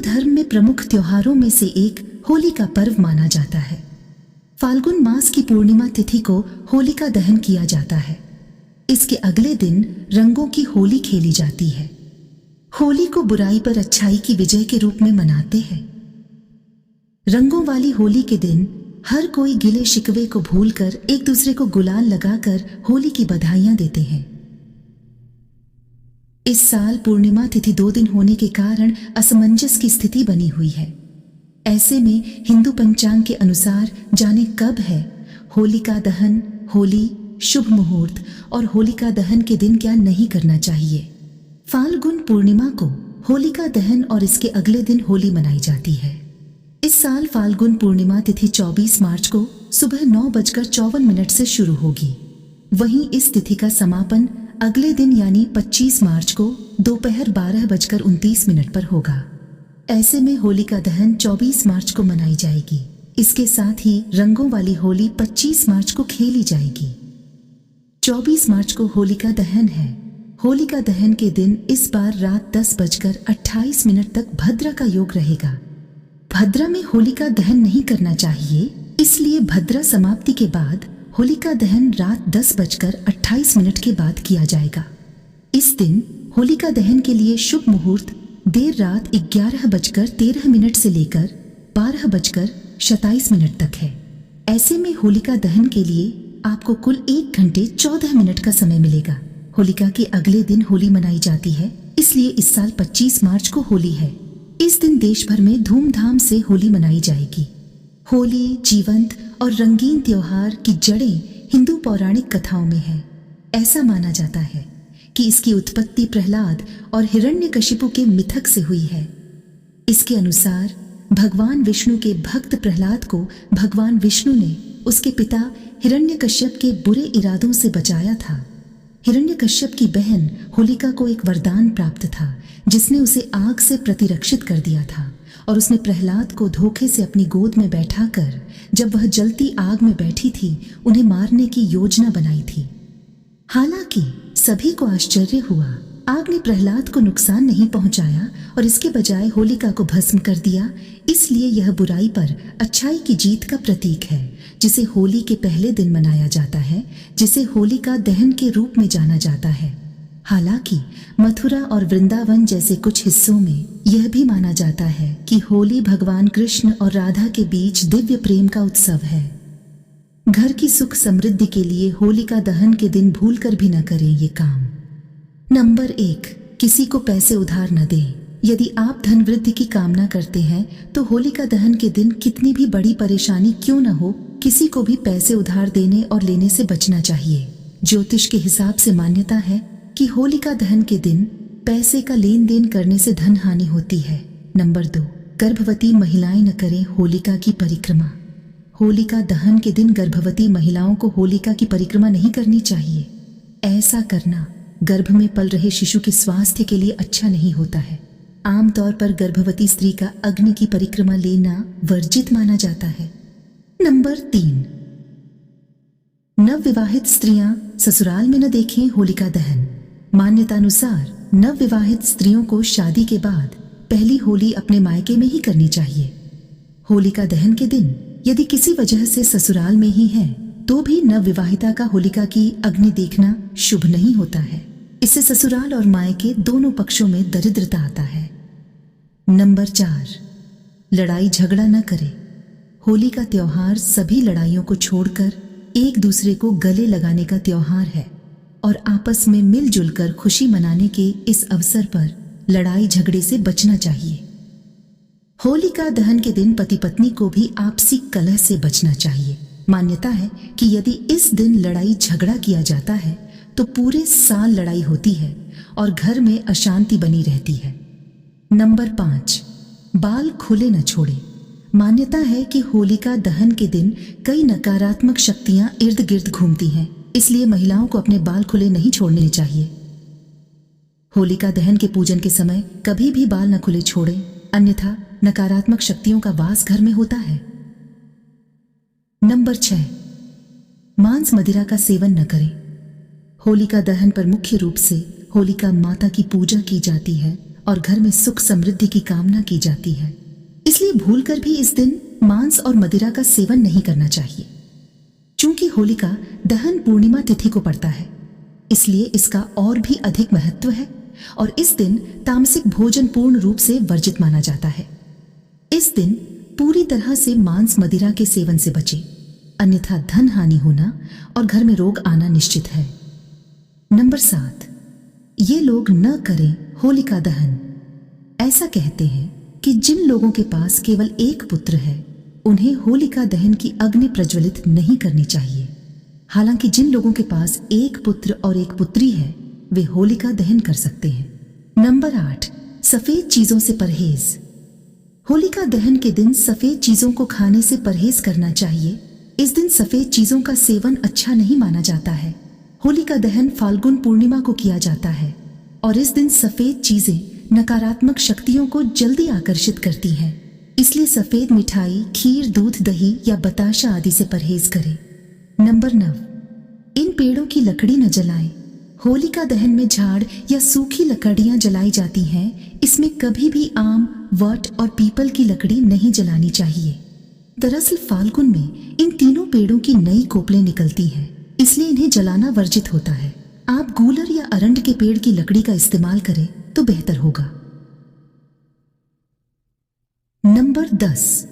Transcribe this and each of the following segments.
धर्म में प्रमुख त्योहारों में से एक होली का पर्व माना जाता है। फाल्गुन मास की पूर्णिमा तिथि को होलिका दहन किया जाता है। इसके अगले दिन रंगों की होली खेली जाती है। होली को बुराई पर अच्छाई की विजय के रूप में मनाते हैं। रंगों वाली होली के दिन हर कोई गिले शिकवे को भूलकर एक दूसरे को गुलाल लगाकर होली की बधाइयां देते हैं। इस साल पूर्णिमा तिथि 2 दिन होने के कारण असमंजस की स्थिति बनी हुई है। ऐसे में हिंदू पंचांग के अनुसार जाने कब है होलिका दहन, होली, शुभ मुहूर्त और होलिका दहन के दिन क्या नहीं करना चाहिए। फाल्गुन पूर्णिमा को होलिका दहन और इसके अगले दिन होली मनाई जाती है। इस साल फाल्गुन पूर्णिमा तिथि 24 मार्च को सुबह 9:54 से शुरू होगी। वहीं इस तिथि का समापन अगले दिन यानी 25 मार्च को दोपहर 12:29 पर होगा। ऐसे में होलिका दहन 24 मार्च को मनाई जाएगी। इसके साथ ही रंगों वाली होली 25 मार्च को खेली जाएगी। 24 मार्च को होलिका दहन है। होलिका दहन के दिन इस बार रात 10:28 तक भद्रा का योग रहेगा। भद्रा में होलिका दहन नहीं करना चाहिए, इसलिए भद्रा समाप्ति के बाद होलिका दहन रात 10:28 के बाद किया जाएगा। इस दिन होलिका दहन के लिए शुभ मुहूर्त देर रात 11:13 से लेकर 12:27 तक है। ऐसे में होलिका दहन के लिए आपको कुल 1 घंटे 14 मिनट का समय मिलेगा। होलिका के अगले दिन होली मनाई जाती है, इसलिए इस साल 25 मार्च को होली है। इस दिन देश भर में धूमधाम से होली मनाई जाएगी। होली जीवंत और रंगीन त्योहार की जड़ें हिंदू पौराणिक कथाओं में है। ऐसा माना जाता है कि इसकी उत्पत्ति प्रहलाद और हिरण्यकशिपु के मिथक से हुई है। इसके अनुसार भगवान विष्णु के भक्त प्रहलाद को भगवान विष्णु ने उसके पिता हिरण्यकश्यप के बुरे इरादों से बचाया था। हिरण्यकश्यप की बहन होलिका को एक वरदान प्राप्त था, जिसने उसे आग से प्रतिरक्षित कर दिया था और उसने प्रहलाद को धोखे से अपनी गोद में बैठाकर जब वह जलती आग में बैठी थी, उन्हें मारने की योजना बनाई थी। हालांकि सभी को आश्चर्य हुआ। आग ने प्रहलाद को नुकसान नहीं पहुंचाया और इसके बजाय होलिका को भस्म कर दिया। इसलिए यह बुराई पर अच्छाई की जीत का प्रतीक है, जिसे होली के पहले दिन मनाया जाता है, जिसे होलिका दहन के रूप में जाना जाता है। हालांकि मथुरा और वृंदावन जैसे कुछ हिस्सों में यह भी माना जाता है कि होली भगवान कृष्ण और राधा के बीच दिव्य प्रेम का उत्सव है। घर की सुख समृद्धि के लिए होलिका दहन के दिन भूलकर भी न करें ये काम। नंबर 1, किसी को पैसे उधार न दें। यदि आप धन वृद्धि की कामना करते हैं तो होलिका दहन के दिन कितनी भी बड़ी परेशानी क्यों न हो, किसी को भी पैसे उधार देने और लेने से बचना चाहिए। ज्योतिष के हिसाब से मान्यता है कि होलिका दहन के दिन पैसे का लेन देन करने से धन हानि होती है। नंबर 2, गर्भवती महिलाएं न करें होलिका की परिक्रमा। होलिका दहन के दिन गर्भवती महिलाओं को होलिका की परिक्रमा नहीं करनी चाहिए। ऐसा करना गर्भ में पल रहे शिशु के स्वास्थ्य के लिए अच्छा नहीं होता है। आमतौर पर गर्भवती स्त्री का अग्नि की परिक्रमा लेना वर्जित माना जाता है। नंबर 3, नवविवाहित स्त्रियां ससुराल में न देखें होलिका दहन। मान्यतानुसार नवविवाहित स्त्रियों को शादी के बाद पहली होली अपने मायके में ही करनी चाहिए। होलिका दहन के दिन यदि किसी वजह से ससुराल में ही है तो भी नवविवाहिता का होलिका की अग्नि देखना शुभ नहीं होता है। इससे ससुराल और मायके दोनों पक्षों में दरिद्रता आता है। नंबर 4, लड़ाई झगड़ा न करें। होली का त्योहार सभी लड़ाइयों को छोड़कर एक दूसरे को गले लगाने का त्योहार है और आपस में मिलजुल कर खुशी मनाने के इस अवसर पर लड़ाई झगड़े से बचना चाहिए। होलिका दहन के दिन पति पत्नी को भी आपसी कलह से बचना चाहिए। मान्यता है कि यदि इस दिन लड़ाई झगड़ा किया जाता है तो पूरे साल लड़ाई होती है और घर में अशांति बनी रहती है। नंबर 5, बाल खुले न छोड़ें। मान्यता है कि होलिका दहन के दिन कई नकारात्मक शक्तियां इर्द गिर्द घूमती हैं, इसलिए महिलाओं को अपने बाल खुले नहीं छोड़ने चाहिए। होलिका दहन के पूजन के समय कभी भी बाल न खुले छोड़ें, अन्यथा नकारात्मक शक्तियों का वास घर में होता है। नंबर 6, मांस मदिरा का सेवन न करें। होलिका दहन पर मुख्य रूप से होलिका माता की पूजा की जाती है और घर में सुख समृद्धि की कामना की जाती है। इसलिए भूलकर भी इस दिन मांस और मदिरा का सेवन नहीं करना चाहिए। चूंकि होलिका दहन पूर्णिमा तिथि को पड़ता है, इसलिए इसका और भी अधिक महत्व है और इस दिन तामसिक भोजन पूर्ण रूप से वर्जित माना जाता है। इस दिन पूरी तरह से मांस मदिरा के सेवन से बचें, अन्यथा धन हानि होना और घर में रोग आना निश्चित है। नंबर 7, ये लोग न करें होलिका दहन। ऐसा कहते हैं कि जिन लोगों के पास केवल एक पुत्र है, उन्हें होलिका दहन की अग्नि प्रज्वलित नहीं करनी चाहिए। हालांकि जिन लोगों के पास एक पुत्र और एक पुत्री है, वे होलिका दहन कर सकते हैं। नंबर 8, सफेद चीजों से परहेज। होलिका दहन के दिन सफेद चीजों को खाने से परहेज करना चाहिए। इस दिन सफेद चीजों का सेवन अच्छा नहीं माना जाता है। होलिका दहन फाल्गुन पूर्णिमा को किया जाता है और इस दिन सफेद चीजें नकारात्मक शक्तियों को जल्दी आकर्षित करती हैं। इसलिए सफेद मिठाई, खीर, दूध, दही या बताशा आदि से परहेज करें। नंबर 9, इन पेड़ों की लकड़ी न जलाएं। होलिका दहन में झाड़ या सूखी लकड़ियां जलाई जाती हैं। इसमें कभी भी आम, वट और पीपल की लकड़ी नहीं जलानी चाहिए। दरअसल फाल्गुन में इन तीनों पेड़ों की नई कोपलें निकलती हैं, इसलिए इन्हें जलाना वर्जित होता है। आप गूलर या अरंड के पेड़ की लकड़ी का इस्तेमाल करें तो बेहतर होगा। नंबर 10,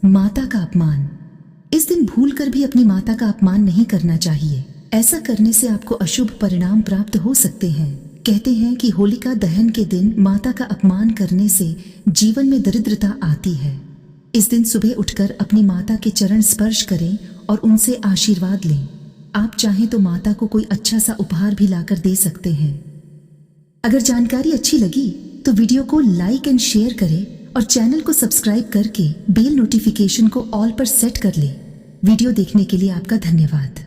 माता का अपमान। इस दिन भूलकर भी अपनी माता का अपमान नहीं करना चाहिए। ऐसा करने से आपको अशुभ परिणाम प्राप्त हो सकते हैं। कहते हैं कि होलिका दहन के दिन माता का अपमान करने से जीवन में दरिद्रता आती है। इस दिन सुबह उठकर अपनी माता के चरण स्पर्श करें और उनसे आशीर्वाद लें। आप चाहें तो माता को कोई अच्छा सा उपहार भी लाकर दे सकते हैं। अगर जानकारी अच्छी लगी तो वीडियो को लाइक एंड शेयर करें और चैनल को सब्सक्राइब करके बेल नोटिफिकेशन को ऑल पर सेट कर लें। वीडियो देखने के लिए आपका धन्यवाद।